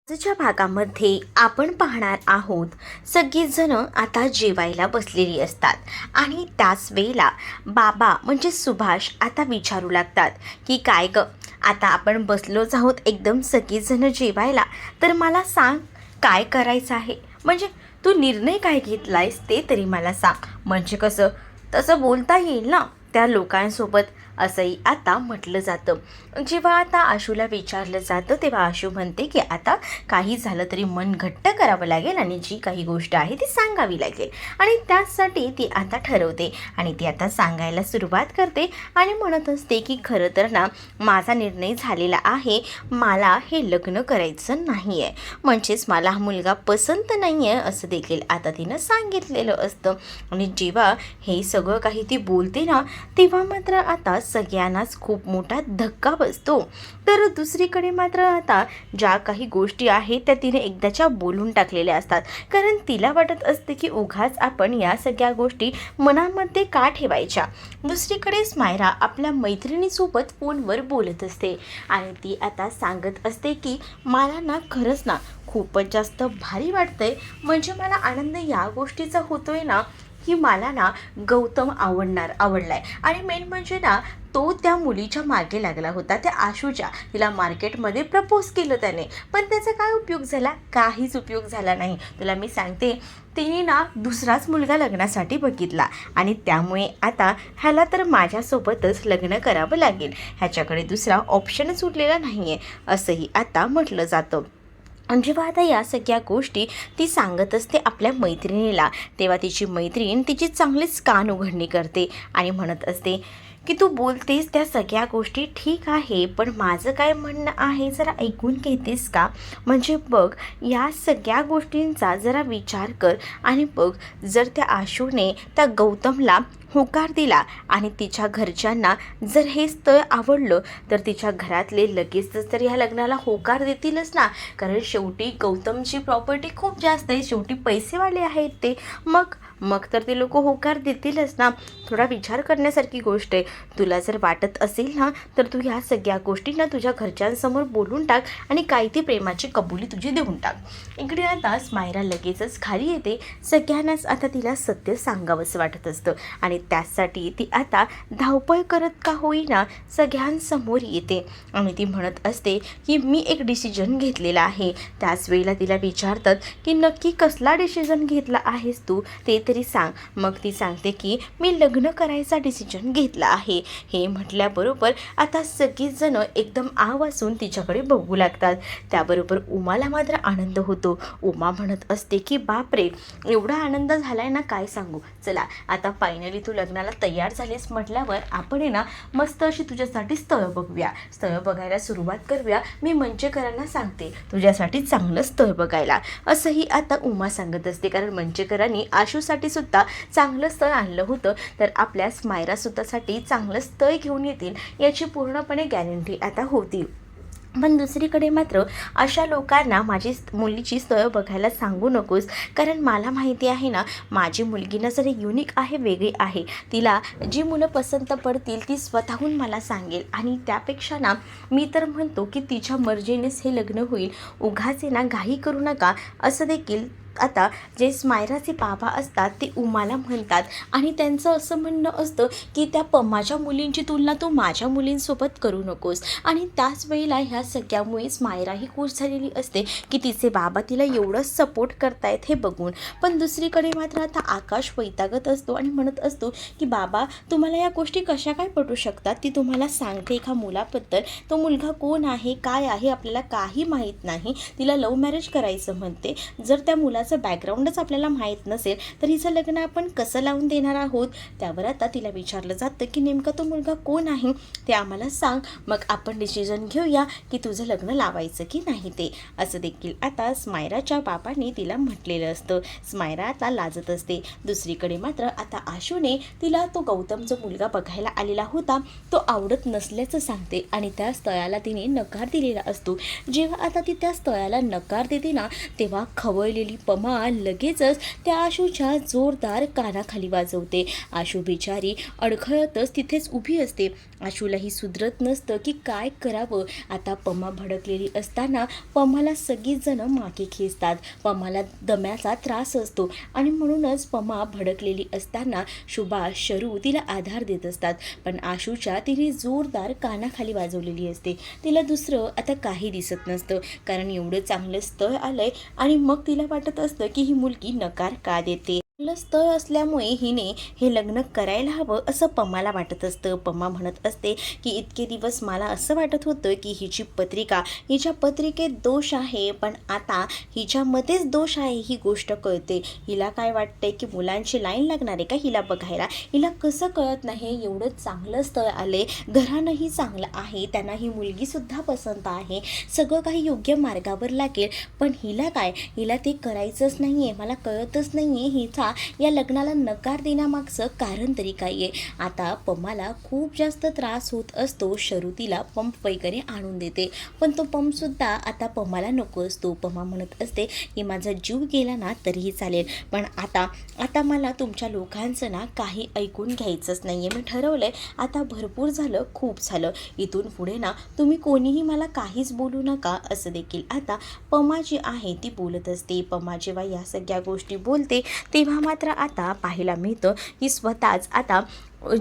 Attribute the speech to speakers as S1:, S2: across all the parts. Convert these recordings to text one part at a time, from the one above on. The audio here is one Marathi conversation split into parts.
S1: आजच्या भागामध्ये आपण पाहणार आहोत, सगळीच जण आता जेवायला बसलेली असतात आणि त्याच वेळेला बाबा म्हणजे सुभाष आता विचारू लागतात की काय ग, आता आपण बसलोच आहोत एकदम सगळीच जण जेवायला, तर मला सांग काय करायचं आहे. म्हणजे तू निर्णय काय घेतलायस ते तरी मला सांग, म्हणजे कसं तसं बोलता येईल ना त्या लोकांसोबत, असंही आता म्हटलं जातं. जेव्हा आता आशूला विचारलं जातं तेव्हा आशू म्हणते की आता काही झालं तरी मन घट्ट करावं लागेल आणि जी काही गोष्ट आहे ती सांगावी लागेल, आणि त्याचसाठी ती आता ठरवते आणि ती आता सांगायला सुरुवात करते आणि म्हणत असते की खरं तर ना माझा निर्णय झालेला आहे, मला हे लग्न करायचं नाही आहे, म्हणजेच मला हा मुलगा पसंत नाही आहे असं देखील आता तिनं सांगितलेलं असतं. आणि जेव्हा हे सगळं काही ती बोलते ना तेव्हा मात्र आता सगळ्यांनाच खूप मोठा धक्का बसतो. तर दुसरीकडे मात्र आता ज्या काही गोष्टी आहेत त्या तिने एकदाच्या बोलून टाकलेल्या असतात, कारण तिला वाटत असते की उगाच आपण या सगळ्या गोष्टी मनामध्ये का ठेवायच्या. दुसरीकडे स्मायरा आपल्या मैत्रिणीसोबत फोनवर बोलत असते आणि ती आता सांगत असते की मला ना खरंच ना खूपच जास्त भारी वाटतंय, म्हणजे मला आनंद या गोष्टीचा होतोय ना की मला ना गौतम आवडलाय, आणि मेन म्हणजे ना तो त्या मुलीच्या मागे लागला होता, त्या आशूच्या. तिला मार्केटमध्ये प्रपोज केलं त्याने, पण त्याचा काय उपयोग झाला? काहीच उपयोग झाला नाही. तुला मी सांगते, तिने ना दुसराच मुलगा लग्नासाठी बघितला आणि त्यामुळे आता ह्याला तर माझ्यासोबतच लग्न करावं लागेल, ह्याच्याकडे दुसरा ऑप्शनच उरलेला नाही आहे असंही आता म्हटलं जातं. आणि जेव्हा आता या सगळ्या गोष्टी ती सांगत असते आपल्या मैत्रिणीला तेव्हा तिची मैत्रीण तिची चांगलीच कान उघडणी करते आणि म्हणत असते की तू बोलतेस त्या सगळ्या गोष्टी ठीक आहे, पण माझं काय म्हणणं आहे जरा ऐकून घेतेस का? म्हणजे बघ, या सगळ्या गोष्टींचा जरा विचार कर आणि बघ, जर त्या आशूने त्या गौतमला होकार दिला आणि तिच्या घरच्यांना जर हे स्थळ आवडलं तर तिच्या घरातले लगेचच तर ह्या लग्नाला होकार देतीलच ना, कारण शेवटी गौतमची प्रॉपर्टी खूप जास्त आहे, शेवटी पैसेवाले आहेत ते. मग मग तर ते लोक होकार देतीलच ना. थोडा विचार करण्यासारखी गोष्ट आहे. तुला जर वाटत असेल ना तर तू ह्या सगळ्या गोष्टींना तुझ्या घरच्यांसमोर बोलून टाक आणि काय ती प्रेमाची कबुली तुझी देऊन टाक. इकडे आता स्मायरा लगेचच खाली येते. सगळ्यांनाच आता तिला सत्य सांगावंसं वाटत असतं आणि त्यासाठी ती आता धावपळ करत का होईना सगळ्यांसमोर येते आणि ती म्हणत असते की मी एक डिसिजन घेतलेला आहे. त्याच वेळेला तिला विचारतात की नक्की कसला डिसिजन घेतला आहेस तू, ते तरी सांग. मग ती सांगते की मी लग्न करायचा डिसिजन घेतला आहे. हे म्हटल्याबरोबर आता सगळीच जण एकदम आवासून तिच्याकडे बघू लागतात. त्याबरोबर उमाला मात्र आनंद होतो. उमा म्हणत असते की बापरे, एवढा आनंद झालाय ना काय सांगू. चला आता फायनली तू लग्नाला तयार झालीस म्हटल्यावर आपण आहे ना मस्त अशी तुझ्यासाठी स्थळ बघूया, स्थळ बघायला सुरुवात करूया. मी मंचेकरांना सांगते तुझ्यासाठी चांगलं स्थळ बघायला, असंही आता उमा सांगत असते, कारण मंचेकरांनी आशूसाठी सुद्धा चांगलं स्थळ आणलं होतं, तर आपल्या स्मायरासुद्धासाठी चांगलं स्थळ घेऊन येतील याची पूर्णपणे गॅरंटी आता होती. पण दुसरीकडे मात्र अशा लोकांना माझी मुलीची स्थळ बघायला सांगू नकोस, कारण मला माहिती आहे ना माझी मुलगी ना जरी युनिक आहे, वेगळी आहे. तिला जी मुलं पसंत पडतील ती स्वतःहून मला सांगेल, आणि त्यापेक्षा ना मी तर म्हणतो की तिच्या मर्जीनेच हे लग्न होईल. उगाच ना घाई करू नका असं देखील आता जे स्मायराचे बाबा असतात ते उमाला म्हणतात, आणि त्यांचं असं म्हणणं असतं की त्या माझ्या मुलींची तुलना तू माझ्या मुलींसोबत करू नकोस. आणि त्याच वेळेला ह्या सगळ्यामुळे स्मायराही खुश झालेली असते की तिचे बाबा तिला एवढं सपोर्ट करतायत हे बघून. पण दुसरीकडे मात्र आता आकाश वैतागत असतो आणि म्हणत असतो की बाबा तुम्हाला या गोष्टी कशा काय पटू शकतात, ती तुम्हाला सांगते एका मुलाबद्दल. तो मुलगा कोण आहे काय आहे आपल्याला काही माहीत नाही, तिला लव्ह मॅरेज करायचं म्हणते. जर त्या मुलाचं बॅकग्राऊंडच आपल्याला माहीत नसेल तर हिचं लग्न आपण कसं लावून देणार आहोत. त्यावर आता तिला विचारलं जातं की नेमका तो मुलगा कोण आहे ते आम्हाला सांग, मग आपण डिसिजन घेऊया की तुझं लग्न लावायचं की नाही ते. असं देखील आता स्मायराच्या बाबांनी तिला म्हटलेलं असतं. स्मायरा आता लाजत असते. दुसरीकडे मात्र आता आशूने तिला तो गौतम जो मुलगा बघायला आलेला होता तो आवडत नसल्याचं सांगते आणि त्या स्थळाला तिने नकार दिलेला असतो. जेव्हा आता ती त्या स्थळाला नकार देते ना तेव्हा खवळलेली पमा लगेचच त्या आशूच्या जोरदार कानाखाली वाजवते. आशू बिचारी अडखळतच तिथेच उभी असते आशूलाही सुधरत नसतं की काय करावं. आता पमा भडकलेली असताना पमाला सगळीच जणं मागे खेचतात. पमाला दम्याचा त्रास असतो आणि म्हणूनच पमा भडकलेली असताना सुभाष, शरू तिला आधार देत असतात. पण आशूच्या तिने जोरदार कानाखाली वाजवलेली असते. तिला दुसरं आता काही दिसत नसतं, कारण एवढं चांगलं स्थळ आलंय आणि मग तिला वाटत असतं की ही मुलगी नकार का देते. चांगलं स्थळ असल्यामुळे हिने हे लग्न करायला हवं असं पमाला वाटत असतं. पमा म्हणत असते की इतके दिवस मला असं वाटत होतं की हिच्या पत्रिकेत दोष आहे, पण आता हिच्यामध्येच दोष आहे ही गोष्ट कळते. हिला काय वाटतंय की मुलांची लाईन लागणार आहे का हिला बघायला. हिला कसं कळत नाही एवढं चांगलं स्थळ आले, घरानंही चांगलं आहे, त्यांना ही मुलगीसुद्धा पसंत आहे, सगळं काही योग्य मार्गावर लागेल, पण हिला ते करायचंच नाही आहे. मला कळतच नाही आहे हिचा या लग्नाला नकार देण्यामागचं कारण तरी काय आहे. आता पमाला खूप जास्त त्रास होत असतो. शरू तिला पंप वगैरे आणून देते, पण तो पंपसुद्धा आता पमाला नको असतो. पमा म्हणत असते की माझा जीव गेला ना तरीही चालेल, पण आता मला तुमच्या लोकांचं ना काही ऐकून घ्यायचंच नाही आहे. मी ठरवलं आहे आता भरपूर झालं, खूप झालं, इथून पुढे ना तुम्ही कोणीही मला काहीच बोलू नका असं देखील आता पमा जी आहे ती बोलत असते. पमा जेव्हा या सगळ्या गोष्टी बोलते तेव्हा मात्र आता पाहायला मिळतं की स्वतःच आता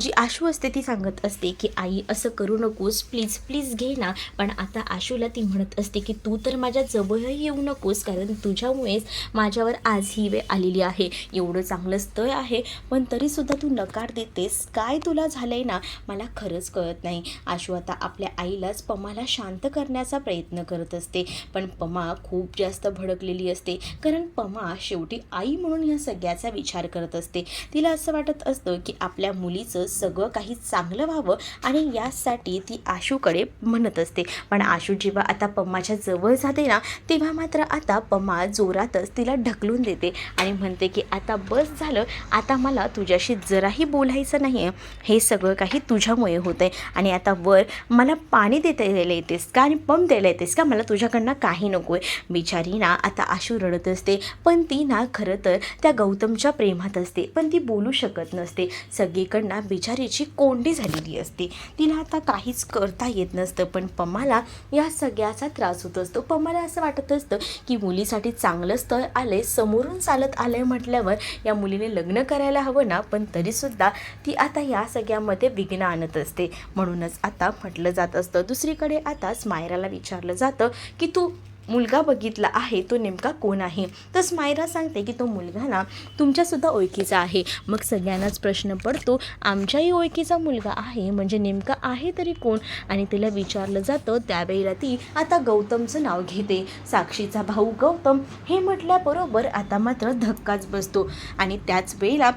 S1: जी आशू असते ती सांगत असते की आई असं करू नकोस, प्लीज प्लीज घे ना. पण आता आशूला ती म्हणत असते की तू तर माझ्या जवळही येऊ नकोस, कारण तुझ्यामुळेच माझ्यावर आज ही वेळ आलेली आहे. एवढं चांगलं स्थळ आहे पण तरीसुद्धा तू नकार देतेस, काय तुला झालं आहे ना मला खरंच कळत नाही. आशू आता आपल्या आईलाच पमाला शांत करण्याचा प्रयत्न करत असते, पण पमा खूप जास्त भडकलेली असते, कारण पमा शेवटी आई म्हणून या सगळ्याचा विचार करत असते. तिला असं वाटत असतं की आपल्या मुलीचं सगळं काही चांगलं व्हावं आणि यासाठी ती आशूकडे म्हणत असते. पण आशू जेव्हा आता पम्माच्या जवळ जाते ना तेव्हा मात्र आता पम्मा जोरातच तिला ढकलून देते आणि म्हणते की आता बस झालं, आता मला तुझ्याशी जराही बोलायचं नाही आहे, हे सगळं काही तुझ्यामुळे होतं आहे आणि आता वर मला पाणी द्यायला येतेस का आणि पंप द्यायला येतेस का, मला तुझ्याकडनं काही नको आहे. बिचारी ना आता आशू रडत असते, पण ती ना खरं तर त्या गौतमच्या प्रेमात असते, पण ती बोलू शकत नसते. सगळीकडनं बिचारीची कोंडी झालेली असते, तिला आता काहीच करता येत नसतं. पण पम्माला या सगळ्याचा त्रास होत असतो. पम्माला असं वाटत असतं की मुलीसाठी चांगलं स्थळ आलंय, समोरून चालत आलंय म्हटल्यावर या मुलीने लग्न करायला हवं ना, पण तरीसुद्धा ती आता या सगळ्यामध्ये विघ्न आणत असते. म्हणूनच आता म्हटलं जात असतं. दुसरीकडे आता स्मायराला विचारलं जातं की तू मुलगा बघितला आहे तो नेमका कोण आहे. तर स्मायरा सांगते की तो मुलगा ना तुमच्यासुद्धा ओळखीचा आहे. मग सगळ्यांनाच प्रश्न पडतो आमच्याही ओळखीचा मुलगा आहे म्हणजे नेमका आहे तरी कोण, आणि तिला विचारलं जातं. त्यावेळेला ती आता गौतमचं नाव घेते. साक्षीचा भाऊ गौतम हे म्हटल्याबरोबर आता मात्र धक्काच बसतो आणि त्याच वेळेला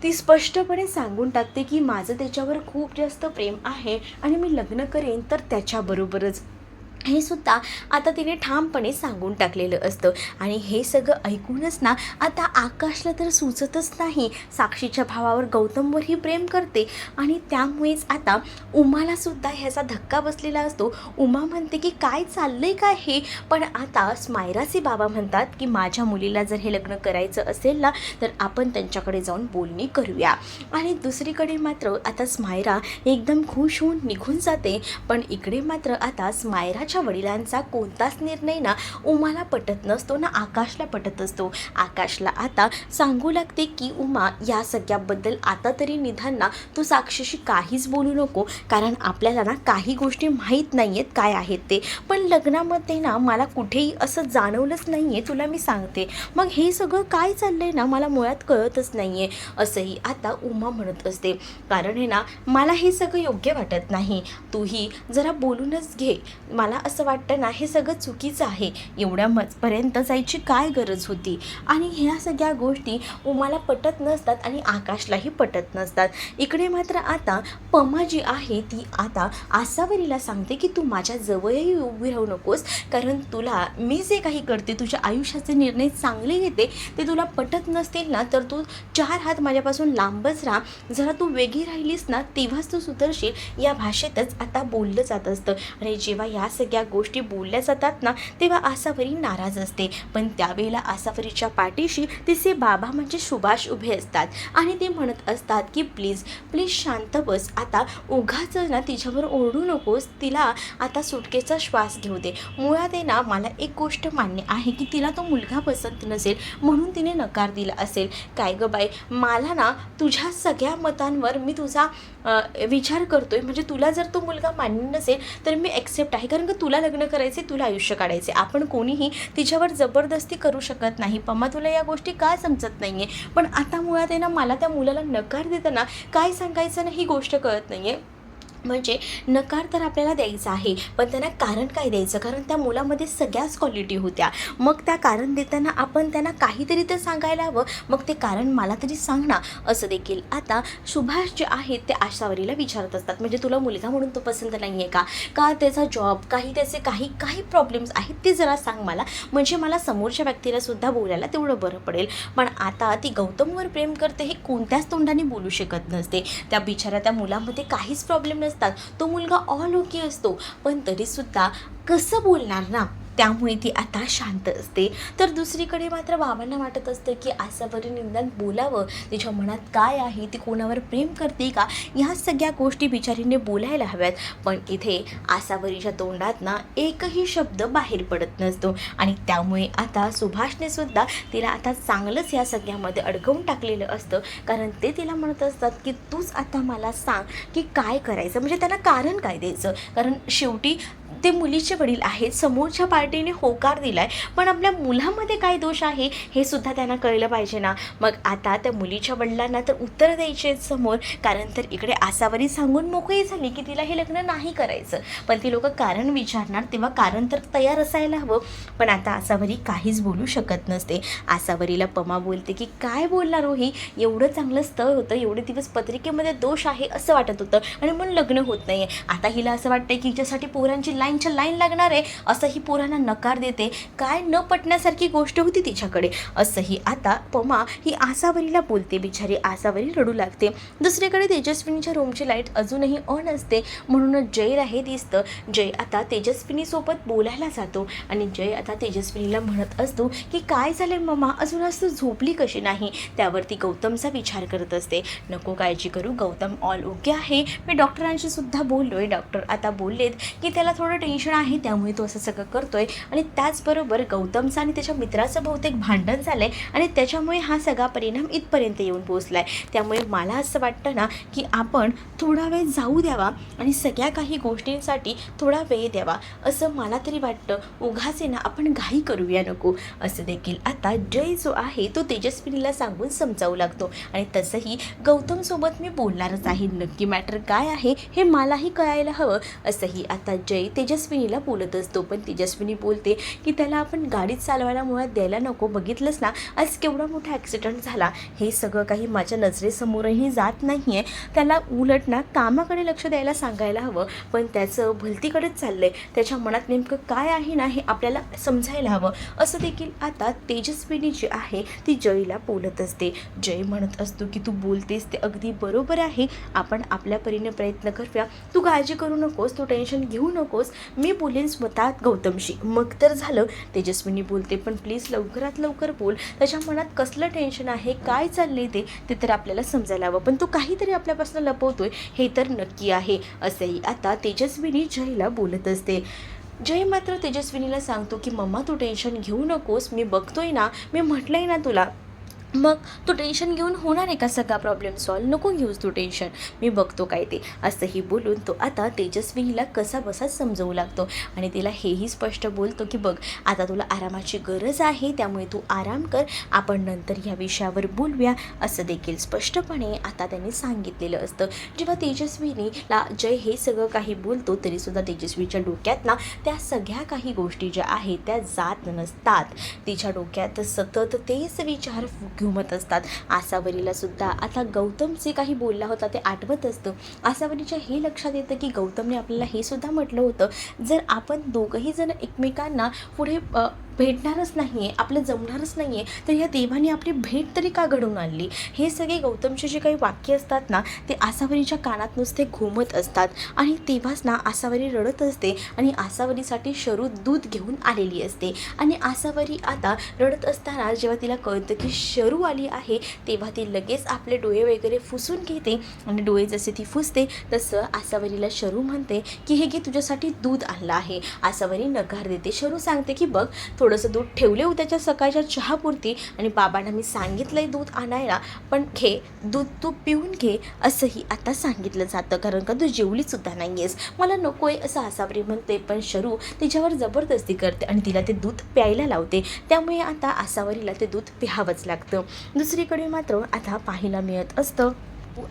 S1: ती स्पष्टपणे सांगून टाकते की माझं त्याच्यावर खूप जास्त प्रेम आहे आणि मी लग्न करेन तर त्याच्याबरोबरच, हे सुद्धा आता तिने ठामपणे सांगून टाकलेलं असतं. आणि हे सगळं ऐकूनच ना आता आकाशला तर सुचतच नाही. साक्षीच्या भावावर गौतमवरही प्रेम करते आणि त्यामुळेच आता उमालासुद्धा ह्याचा धक्का बसलेला असतो. उमा म्हणते की काय चाललंय काय हे, पण आता स्मायराचे बाबा म्हणतात की माझ्या मुलीला जर हे लग्न करायचं असेल ना तर आपण त्यांच्याकडे जाऊन बोलणी करूया. आणि दुसरीकडे मात्र आता स्मायरा एकदम खुश होऊन निघून जाते. पण इकडे मात्र आता स्मायराच्या वडिलांचा कोणताच निर्णय ना उमाला पटत नसतो ना आकाशला पटत असतो. आकाशला आता सांगू लागते की उमा या सगळ्याबद्दल आता तरी निदान ना तू साक्षीशी काहीच बोलू नको, कारण आपल्याला ना काही गोष्टी माहीत नाही आहेत काय आहेत ते, पण लग्नामध्ये ना मला कुठेही असं जाणवलंच नाही आहे, तुला मी सांगते. मग हे सगळं काय चाललंय ना मला मुळात कळतच नाही आहे असंही आता उमा म्हणत असते. कारण हे ना मला हे सगळं योग्य वाटत नाही, तूही जरा बोलूनच घे. मला असं वाटतं ना हे सगळं चुकीचं आहे, एवढ्या पर्यंत जायची काय गरज होती. आणि ह्या सगळ्या गोष्टी उमाला पटत नसतात आणि आकाशलाही पटत नसतात. इकडे मात्र आता पमा जी आहे ती आता आसावरीला सांगते की तू माझ्या जवळही उभी राहू नकोस, कारण तुला मी जे काही करते तुझ्या आयुष्याचे निर्णय चांगले घेते ते तुला पटत नसतील ना तर तू 4 हात माझ्यापासून लांबच राहा. जरा तू वेगळी राहिलीस ना तेव्हाच तू सुधरशील, या भाषेतच आता बोललं जात असतं. आणि जेव्हा या सगळ्या सगळ्या गोष्टी बोलल्या जातात ना तेव्हा आसावरी नाराज असते. पण त्यावेळेला आसावरीच्या पाठीशी तिचे बाबा म्हणजे सुभाष उभे असतात आणि ते म्हणत असतात की प्लीज प्लीज शांत बस, आता उगाच ना तिच्यावर ओरडू नकोस, तिला आता सुटकेचा श्वास घेऊ दे. मुळात आहे ना मला एक गोष्ट मान्य आहे की तिला तो मुलगा पसंत नसेल म्हणून तिने नकार दिला असेल. काय गं बाई, मला ना तुझ्या सगळ्या मतांवर मी तुझा विचार करतोय, म्हणजे तुला जर तो मुलगा मान्य नसेल तर मी ॲक्सेप्ट आहे, कारण का तुला लग्न करायचे, तुला आयुष्य काढायचे, आपण कोणीही तिच्यावर जबरदस्ती करू शकत नाही. पम्मा तुला या गोष्टी काय समजत नाही आहे. पण आता मुळात आहे ना मला त्या मुलाला नकार देताना काय सांगायचं ना ही गोष्ट कळत नाही आहे. म्हणजे नकार तर आपल्याला द्यायचा आहे, पण त्यांना कारण काय द्यायचं, कारण त्या मुलामध्ये सगळ्याच क्वालिटी होत्या. मग त्या कारण देताना आपण त्यांना काहीतरी तर सांगायला हवं. मग ते कारण मला तरी सांग ना, असं देखील आता सुभाष जे आहेत ते आसावरीला विचारत असतात. म्हणजे तुला मुलगा म्हणून तो पसंत नाही आहे का त्याचा जॉब, काही त्याचे काही प्रॉब्लेम्स आहेत ते जरा सांग मला, म्हणजे मला समोरच्या व्यक्तीला सुद्धा बोलायला तेवढं बरं पडेल. पण आता ती गौतमवर प्रेम करते हे कोणत्याच तोंडाने बोलू शकत नसते. त्या बिचाऱ्या त्या मुलामध्ये काहीच प्रॉब्लेम नसतात, तो मुलगा ऑल ओके असतो, पण तरीसुद्धा कसं बोलणार ना, त्यामुळे ती आता शांत असते. तर दुसरीकडे मात्र बाबांना वाटत असतं की आसावरी निदान बोलावं, तिच्या मनात काय आहे, ती कोणावर प्रेम करते का, ह्या सगळ्या गोष्टी बिचारीने बोलायला हव्यात. पण इथे आसावरीच्या तोंडात ना एकही शब्द बाहेर पडत नसतो आणि त्यामुळे आता सुभाषने सुद्धा तिला आता चांगलंच या सगळ्यामध्ये अडकवून टाकलेलं असतं. कारण ते तिला म्हणत असतात की तूच आता मला सांग की काय करायचं, म्हणजे त्यांना कारण काय द्यायचं. कारण शेवटी ते मुलीचे वडील आहेत, समोरच्या पार्टीने होकार दिलाय, पण आपल्या मुलामध्ये काय दोष आहे हे सुद्धा त्यांना कळलं पाहिजे ना. मग आता त्या मुलीच्या वडिलांना तर उत्तर द्यायचे समोर, कारण तर इकडे आसावरी सांगून मोकळी झाली की तिला हे लग्न नाही करायचं, पण ती लोक कारण विचारणार तेव्हा कारण तर तयार असायला हवं. पण आता आसावरी काहीच बोलू शकत नसते. आसावरीला पमा बोलते की काय बोलणार हो ही, एवढं चांगलं स्थळ होतं, एवढे दिवस पत्रिकेमध्ये दोष आहे असं वाटत होतं आणि मग लग्न होत नाही आहे. आता हिला असं वाटतंय की हिच्यासाठी पोरांची लाईन लागणार आहे, असं ही पोरांना नकार देते. काय न पटण्यासारखी गोष्ट होती तिच्याकडे, असंही आता पमा ही आसावरीला बोलते. बिचारी आसावरी रडू लागते. दुसरीकडे तेजस्विनीच्या रूमची लाईट अजूनही ऑन असते, म्हणूनच जय हे दिसतं. जय आता तेजस्विनीसोबत बोलायला जातो आणि जय आता तेजस्विनीला म्हणत असतो की काय झालं मम्मा, अजून आज तू झोपली कशी नाही. त्यावरती गौतमचा विचार करत असते. नको काळजी करू, गौतम ऑल ओके आहे, मी डॉक्टरांशी सुद्धा बोललोय, डॉक्टर आता बोललेत की त्याला थोडं टेन्शन आहे त्यामुळे तो असं सगळं करतोय. आणि त्याचबरोबर गौतमचं आणि त्याच्या मित्राचं बहुतेक भांडण झालंय आणि त्याच्यामुळे हा सगळा परिणाम इथपर्यंत येऊन पोहोचलाय. त्यामुळे मला असं वाटतं ना की आपण थोडा वेळ जाऊ द्यावा आणि सगळ्या काही गोष्टींसाठी थोडा वेळ द्यावा, असं मला तरी वाटतं. उगाचे ना आपण घाई करूया नको, असं देखील आता जय जो आहे तो तेजस्विनीला सांगून समजावू लागतो. आणि तसंही गौतमसोबत मी बोलणारच आहे, नक्की मॅटर काय आहे हे मलाही कळायला हवं, असंही आता जय तेजस्विनीला बोलत असतो. पण तेजस्विनी बोलते की त्याला आपण गाडीत चालवायला मुळात द्यायला नको, बघितलंस ना आज केवढा मोठा ॲक्सिडेंट झाला, हे सगळं काही माझ्या नजरेसमोरही जात नाही आहे, त्याला उलट ना कामाकडे लक्ष द्यायला सांगायला हवं. पण त्याचं भलतीकडेच चाललं आहे, त्याच्या मनात नेमकं काय आहे ना हे आपल्याला समजायला हवं, असं देखील आता तेजस्विनी जी आहे ती जयला बोलत असते. जय म्हणत असतो की तू बोलतेस ते अगदी बरोबर आहे, आपण आपल्या परीने प्रयत्न करूया, तू काळजी करू नकोस, तू टेन्शन घेऊ नकोस, मी बोलेन स्वतः गौतमशी, मग तर झालं. तेजस्विनी बोलते पण प्लीज लवकरात लवकर बोल, त्याच्या मनात कसलं टेन्शन आहे, काय चाललंय ते तर आपल्याला समजायला हवं, पण तू काहीतरी आपल्यापासून लपवतोय हे तर नक्की आहे, असंही आता तेजस्विनी जयला बोलत असते. जय मात्र तेजस्विनीला सांगतो की मम्मा तू टेन्शन घेऊ नकोस, मी बघतोय ना, मी म्हटलंय ना तुला, मग तू टेन्शन घेऊन होणार आहे का सगळा प्रॉब्लेम सॉल्व, नको घेऊस तू टेन्शन, मी बघतो काय ते, असंही बोलून तो आता तेजस्विनीला कसा बसा समजवू लागतो. आणि तिला हेही स्पष्ट बोलतो की बघ आता तुला आरामाची गरज आहे, त्यामुळे तू आराम कर, आपण नंतर ह्या विषयावर बोलूया, असं देखील स्पष्टपणे आता त्यांनी सांगितलेलं असतं. जेव्हा तेजस्विनीला जय हे सगळं काही बोलतो तरीसुद्धा तेजस्वीच्या डोक्यात ना त्या सगळ्या काही गोष्टी ज्या आहेत त्या जात नसतात. तिच्या डोक्यात सतत तेच विचार घुमत असतात. आसावरीला सुद्धा आता गौतम जे काही बोलला होता ते आठवत असतं. आसावरीच्या हे लक्षात येतं की गौतमने आपल्याला हे सुद्धा म्हटलं होतं, जर आपण दोघंही जण एकमेकांना पुढे भेटणारच नाही आहे, आपलं जमणारच नाही आहे, तर या देवाने आपली भेट तरी का घडवून आणली. हे सगळे गौतमचे जे काही वाक्य असतात ना, ते आसावरीच्या कानात नुसते घुमत असतात. आणि तेव्हाच ना आसावरी रडत असते आणि आसावरीसाठी शरू दूध घेऊन आलेली असते. आणि आसावरी आता रडत असताना जेव्हा तिला कळतं की शरू आली आहे, तेव्हा ती लगेच आपले डोळे वगैरे पुसून घेते. आणि डोळे जसे ती पुसते तसं आसावरीला शरू म्हणते की हे घे, तुझ्यासाठी दूध आणलं आहे. आसावरी नकार देते. शरू सांगते की बघ, थोडंसं दूध ठेवले उद्याच्या सकाळच्या चहापुरती आणि बाबांना मी सांगितलंय दूध आणायला, पण घे दूध, तू पिऊन घे, असंही आता सांगितलं जातं, कारण का तू जेवलीसुद्धा नाही आहेस. मला नको आहे असं आसावरी म्हणते, पण शरू तिच्यावर जबरदस्ती करते आणि तिला ते दूध प्यायला लावते. त्यामुळे आता आसावरीला ते दूध प्यावंच लागतं. दुसरीकडे मात्र आता पाहायला मिळत असतं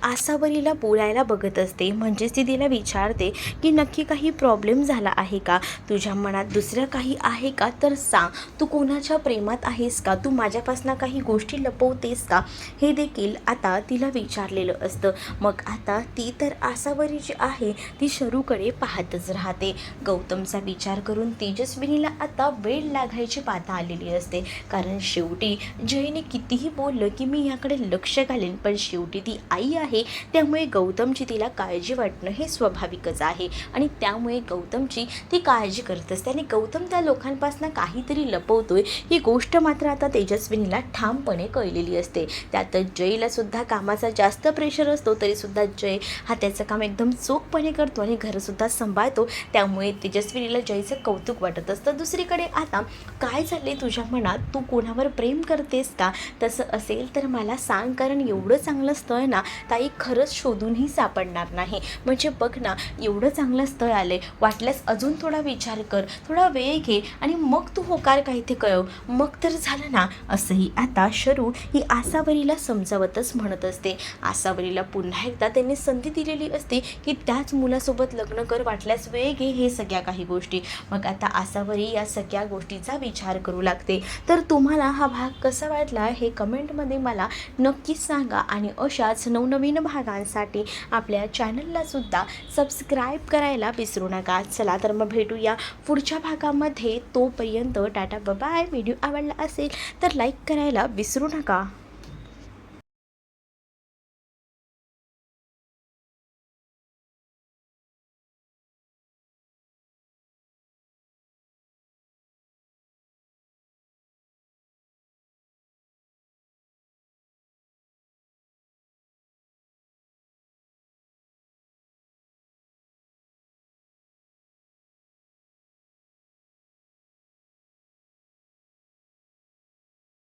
S1: आसावरीला बोलायला बघत असते. म्हणजेच ती तिला विचारते की नक्की काही प्रॉब्लेम झाला आहे का, तुझ्या मनात दुसरं काही आहे का, तर सांग. तू कोणाच्या प्रेमात आहेस का, तू माझ्यापासून काही गोष्टी लपवतेस का, हे देखील आता तिला विचारलेलं असतं. मग आता ती तर आसावरी जी आहे ती शरूकडे पाहतच राहते. गौतमचा विचार करून तेजस्विनीला आता वेळ लागायची बाधा आलेली असते. कारण शेवटी जयने कितीही बोललं की मी याकडे लक्ष घालेन, पण शेवटी ती आई आहे, त्यामुळे गौतमची तिला काळजी वाटणं हे स्वाभाविकच आहे. आणि त्यामुळे गौतमची ती काळजी करत असते. आणि गौतम त्या लोकांपासून काहीतरी लपवतोय ही गोष्ट मात्र आता तेजस्विनीला ठामपणे कळलेली असते. त्यातच जयला सुद्धा कामाचा जास्त प्रेशर असतो, तरीसुद्धा जय हा त्याचं काम एकदम चोखपणे करतो आणि घरसुद्धा सांभाळतो. त्यामुळे तेजस्विनीला जयचं कौतुक वाटत असतं. दुसरीकडे आता काय झाले तुझ्या मनात, तू कोणावर प्रेम करतेस का, तसं असेल तर मला सांग, कारण एवढं चांगलं स्थळ ना ताई खरंच शोधूनही सापडणार नाही. म्हणजे बघ ना, एवढं चांगलं स्थळ आले, वाटल्यास अजून थोडा विचार कर, थोडा वेळ घे आणि मग तू होकार काय ते कळव, मग तर झालं ना. असंही आता शरू ही आसावरीला समजावतच म्हणत असते. आसावरीला पुन्हा एकदा त्यांनी संधी दिलेली असते की त्याच मुलासोबत लग्न कर, वाटल्यास वेळ घे, हे सगळ्या काही गोष्टी. मग आता आसावरी या सगळ्या गोष्टीचा विचार करू लागते. तर तुम्हाला हा भाग कसा वाटला हे कमेंटमध्ये मला नक्कीच सांगा. आणि अशाच नवनवीन भागांसाठी आपल्या चॅनलला सुद्धा सबस्क्राईब करायला विसरू नका. चला तर मग भेटूया पुढच्या भागामध्ये. तोपर्यंत टाटा बाय. व्हिडिओ आवडला असेल तर लाईक करायला विसरू नका.